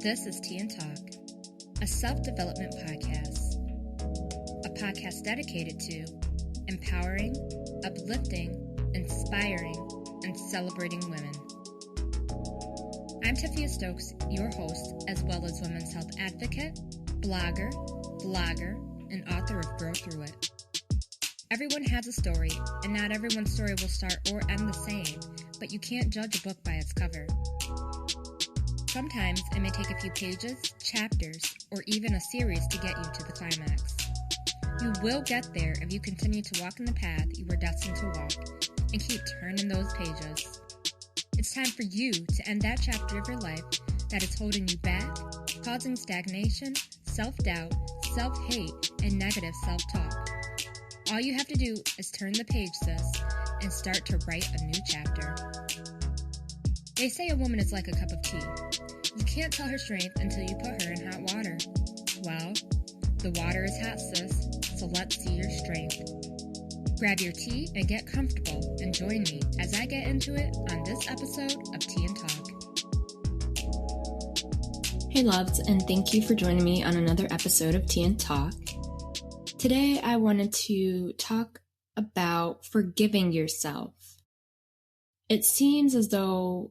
This is Tea and Talk, a self-development podcast. A podcast dedicated to empowering, uplifting, inspiring, and celebrating women. I'm Thyself Stokes, your host, as well as women's health advocate, blogger, vlogger, and author of Grow Through It. Everyone has a story, and not everyone's story will start or end the same, but you can't judge a book by its cover. Sometimes it may take a few pages, chapters, or even a series to get you to the climax. You will get there if you continue to walk in the path you were destined to walk and keep turning those pages. It's time for you to end that chapter of your life that is holding you back, causing stagnation, self-doubt, self-hate, and negative self-talk. All you have to do is turn the page, sis, and start to write a new chapter. They say a woman is like a cup of tea. You can't tell her strength until you put her in hot water. Well, the water is hot, sis, so let's see your strength. Grab your tea and get comfortable and join me as I get into it on this episode of Tea and Talk. Hey loves, and thank you for joining me on another episode of Tea and Talk. Today I wanted to talk about forgiving yourself. It seems as though,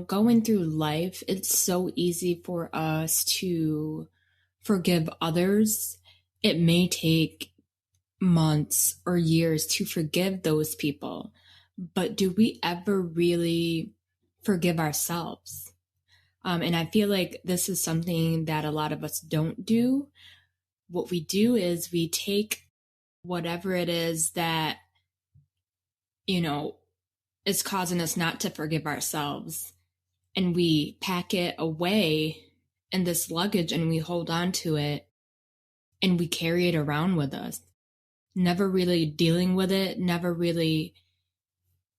going through life, it's so easy for us to forgive others. It may take months or years to forgive those people, but do we ever really forgive ourselves? And I feel like this is something that a lot of us don't do. What we do is we take whatever it is that, is causing us not to forgive ourselves, and we pack it away in this luggage and we hold on to it and we carry it around with us, never really dealing with it, never really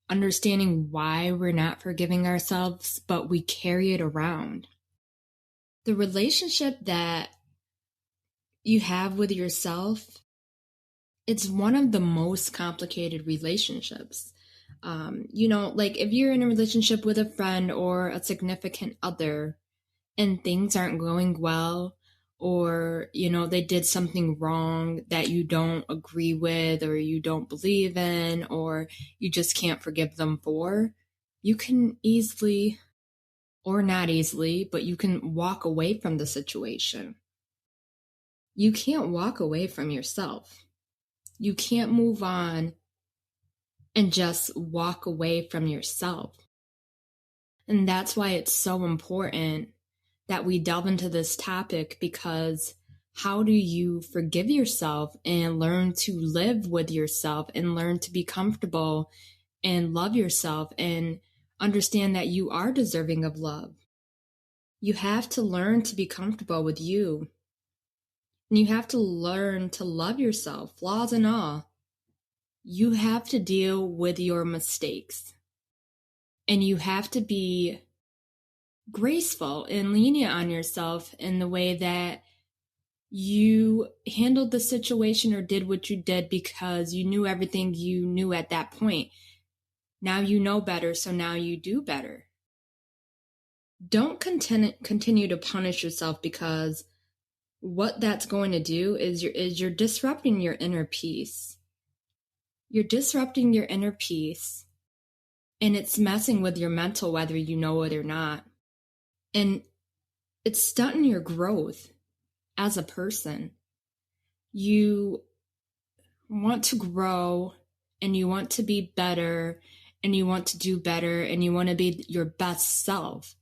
understanding why we're not forgiving ourselves, but we carry it around. The relationship that you have with yourself, it's one of the most complicated relationships. Like if you're in a relationship with a friend or a significant other and things aren't going well, or, they did something wrong that you don't agree with or you don't believe in, or you just can't forgive them for, you can easily, or not easily, but you can walk away from the situation. You can't walk away from yourself. You can't move on and just walk away from yourself. And that's why it's so important that we delve into this topic, because how do you forgive yourself and learn to live with yourself and learn to be comfortable and love yourself and understand that you are deserving of love? You have to learn to be comfortable with you. And you have to learn to love yourself, flaws and all. You have to deal with your mistakes. And you have to be graceful and lenient on yourself in the way that you handled the situation or did what you did because you knew everything you knew at that point. Now you know better, so now you do better. Don't continue to punish yourself, because what that's going to do is you're disrupting your inner peace. You're disrupting your inner peace, and it's messing with your mental, whether you know it or not. And it's stunting your growth as a person. You want to grow, and you want to be better, and you want to do better, and you want to be your best self.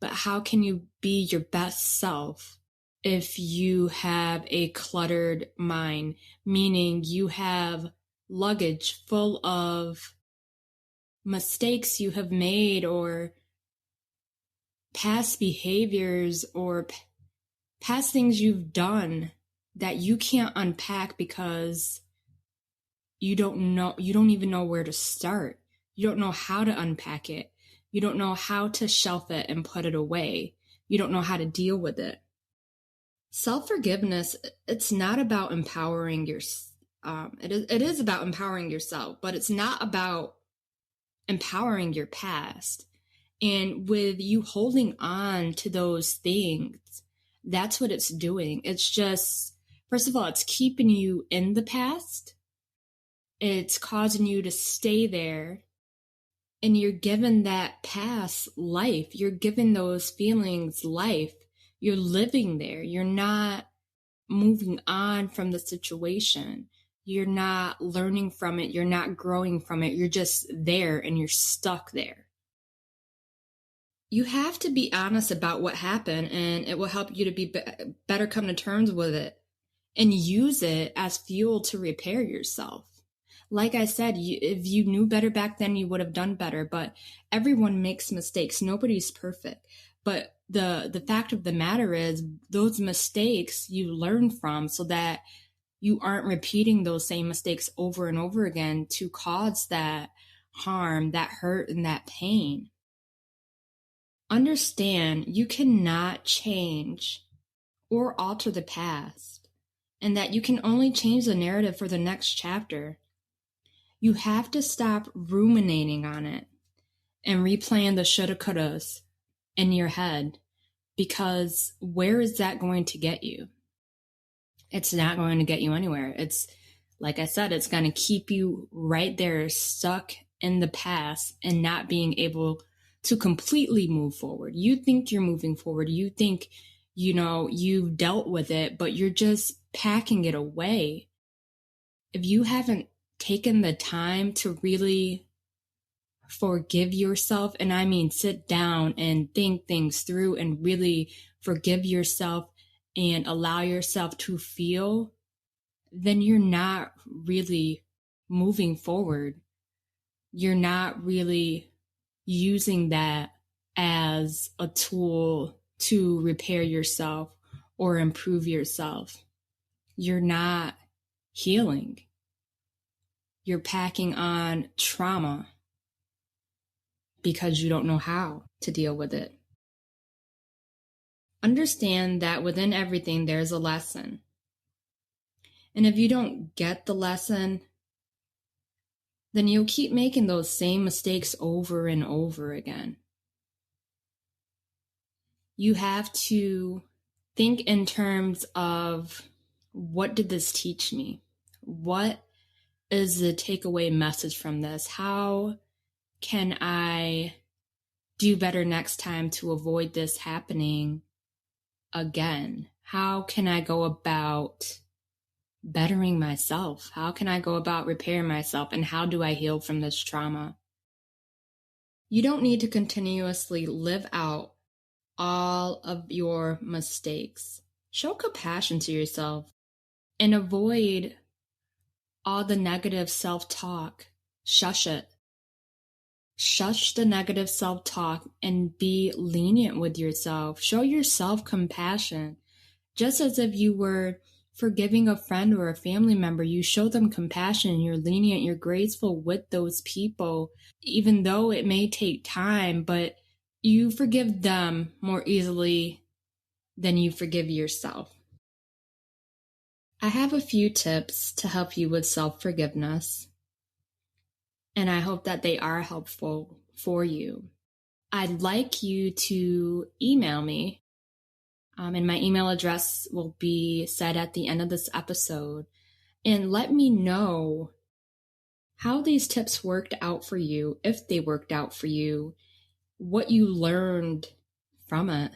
But how can you be your best self if you have a cluttered mind, meaning you have luggage full of mistakes you have made, or past behaviors, or past things you've done that you can't unpack because you don't even know where to start. You don't know how to unpack it. You don't know how to shelf it and put it away. You don't know how to deal with it. Self-forgiveness, it's not about empowering it is about empowering yourself, but it's not about empowering your past. And with you holding on to those things, that's what it's doing. It's just, first of all, it's keeping you in the past. It's causing you to stay there. And you're given that past life. You're giving those feelings life. You're living there. You're not moving on from the situation. You're not learning from it. You're not growing from it. You're just there and you're stuck there. You have to be honest about what happened, and it will help you to be better come to terms with it and use it as fuel to repair yourself. Like I said, if you knew better back then, you would have done better, but everyone makes mistakes. Nobody's perfect. But the fact of the matter is those mistakes you learn from so that you aren't repeating those same mistakes over and over again to cause that harm, that hurt, and that pain. Understand you cannot change or alter the past, and that you can only change the narrative for the next chapter. You have to stop ruminating on it and replaying the shoulda couldas in your head, because where is that going to get you? It's not going to get you anywhere. It's, like I said, it's going to keep you right there, stuck in the past and not being able to completely move forward. You think you're moving forward. You think, you've dealt with it, but you're just packing it away. If you haven't taken the time to really forgive yourself, and I mean sit down and think things through and really forgive yourself and allow yourself to feel, then you're not really moving forward. You're not really using that as a tool to repair yourself or improve yourself. You're not healing. You're packing on trauma because you don't know how to deal with it. Understand that within everything, there's a lesson. And if you don't get the lesson, then you'll keep making those same mistakes over and over again. You have to think in terms of, what did this teach me? What is the takeaway message from this? How can I do better next time to avoid this happening again? How can I go about bettering myself? How can I go about repairing myself? And how do I heal from this trauma? You don't need to continuously live out all of your mistakes. Show compassion to yourself and avoid all the negative self-talk. Shush it. Shush the negative self-talk and be lenient with yourself. Show yourself compassion. Just as if you were forgiving a friend or a family member, you show them compassion, you're lenient, you're graceful with those people, even though it may take time, but you forgive them more easily than you forgive yourself. I have a few tips to help you with self-forgiveness, and I hope that they are helpful for you. I'd like you to email me, and my email address will be said at the end of this episode, and let me know how these tips worked out for you, if they worked out for you, what you learned from it,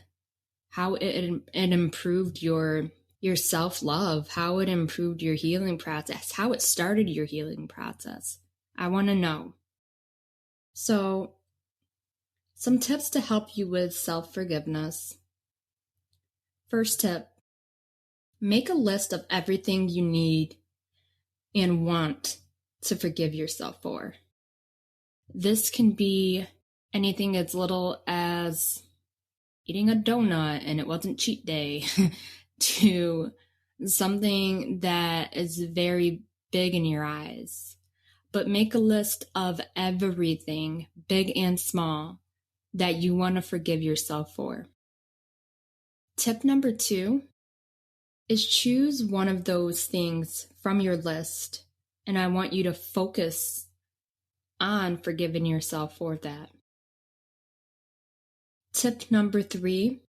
how it improved your self-love, how it improved your healing process, how it started your healing process. I want to know. So, some tips to help you with self-forgiveness. First tip, make a list of everything you need and want to forgive yourself for. This can be anything as little as eating a donut and it wasn't cheat day to something that is very big in your eyes. But make a list of everything, big and small, that you want to forgive yourself for. Tip number 2 is choose one of those things from your list, and I want you to focus on forgiving yourself for that. Tip number 3,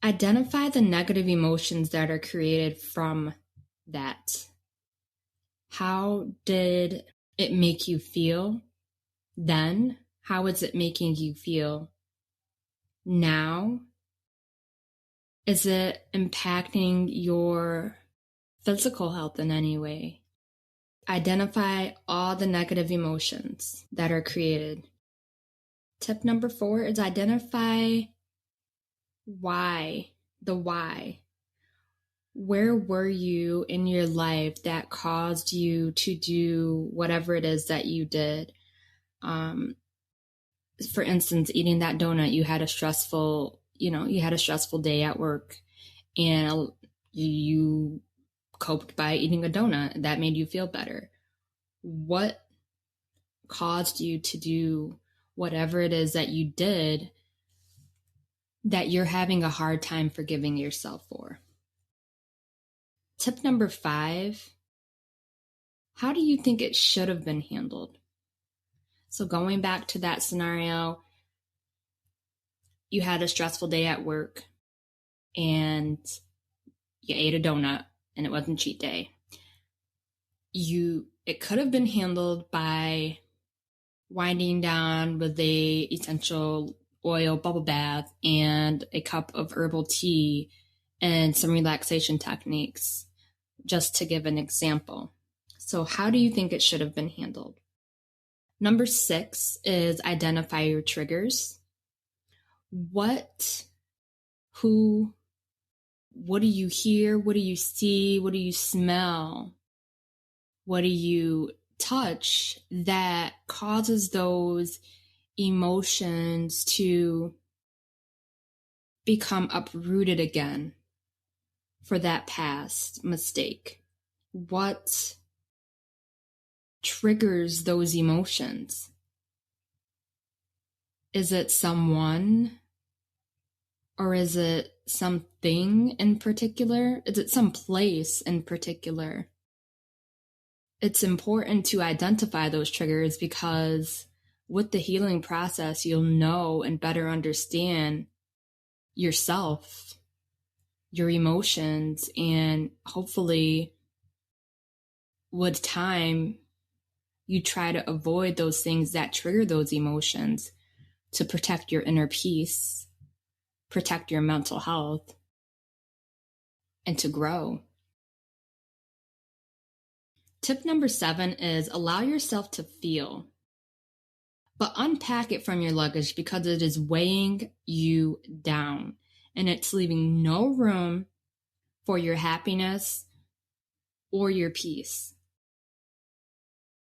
identify the negative emotions that are created from that. How did it make you feel then? How is it making you feel now? Is it impacting your physical health in any way? Identify all the negative emotions that are created. Tip number 4 is identify why, the why. Where were you in your life that caused you to do whatever it is that you did? For instance, eating that donut, you had a stressful day at work, and you coped by eating a donut. That made you feel better. What caused you to do whatever it is that you did that you're having a hard time forgiving yourself for? Tip number 5, how do you think it should have been handled? So going back to that scenario, you had a stressful day at work and you ate a donut and it wasn't cheat day. It could have been handled by winding down with a essential oil bubble bath and a cup of herbal tea and some relaxation techniques, just to give an example. So how do you think it should have been handled? Number 6 is identify your triggers. What do you hear? What do you see? What do you smell? What do you touch that causes those emotions to become uprooted again for that past mistake? What triggers those emotions? Is it someone? Or is it something in particular? Is it some place in particular? It's important to identify those triggers because with the healing process, you'll know and better understand yourself, your emotions, and hopefully with time, you try to avoid those things that trigger those emotions to protect your inner peace, protect your mental health, and to grow. Tip number 7 is allow yourself to feel, but unpack it from your luggage because it is weighing you down and it's leaving no room for your happiness or your peace.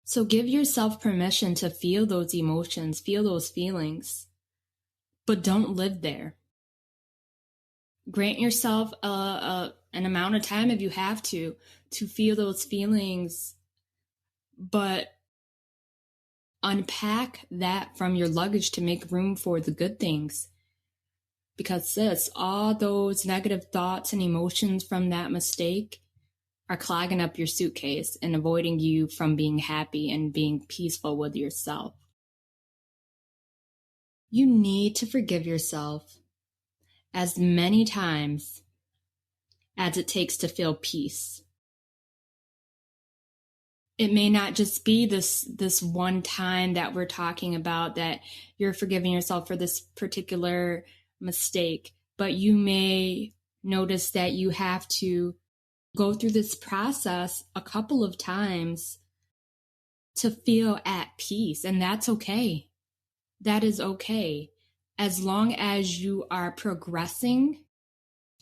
So give yourself permission to feel those emotions, feel those feelings, but don't live there. Grant yourself an amount of time if you have to feel those feelings, but unpack that from your luggage to make room for the good things. Because all those negative thoughts and emotions from that mistake are clogging up your suitcase and avoiding you from being happy and being peaceful with yourself. You need to forgive yourself as many times as it takes to feel peace. It may not just be this one time that we're talking about that you're forgiving yourself for this particular mistake, but you may notice that you have to go through this process a couple of times to feel at peace, and that's okay. That is okay. As long as you are progressing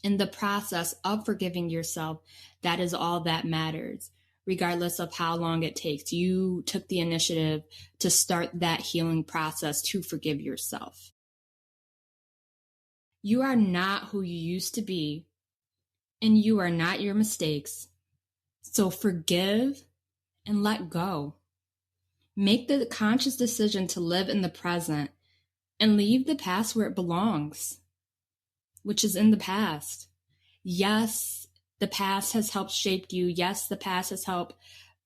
in the process of forgiving yourself, that is all that matters. Regardless of how long it takes, you took the initiative to start that healing process to forgive yourself. You are not who you used to be, and you are not your mistakes. So forgive and let go. Make the conscious decision to live in the present and leave the past where it belongs, which is in the past. Yes, the past has helped shape you. Yes, the past has helped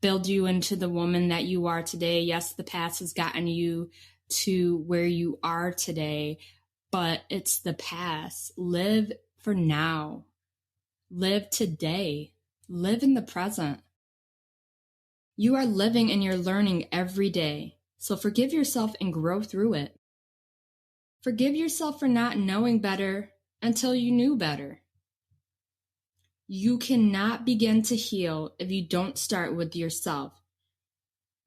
build you into the woman that you are today. Yes, the past has gotten you to where you are today. but it's the past. Live for now. Live today. Live in the present. You are living and you're learning every day, so forgive yourself and grow through it. Forgive yourself for not knowing better until you knew better. You cannot begin to heal if you don't start with yourself.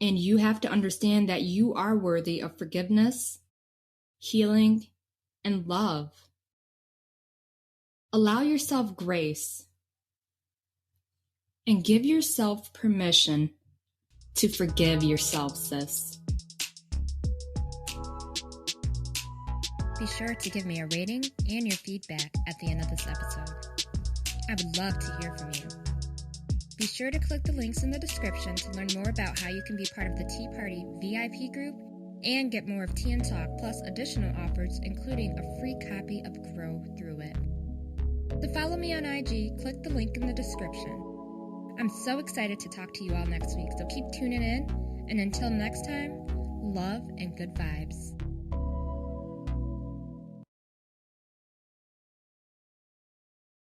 And you have to understand that you are worthy of forgiveness, healing, and love. Allow yourself grace and give yourself permission to forgive yourself, sis. Be sure to give me a rating and your feedback at the end of this episode. I would love to hear from you. Be sure to click the links in the description to learn more about how you can be part of the Tea Party VIP group and get more of Tea and Talk plus additional offers, including a free copy of Grow Through It. To follow me on IG, click the link in the description. I'm so excited to talk to you all next week, so keep tuning in, and until next time, love and good vibes.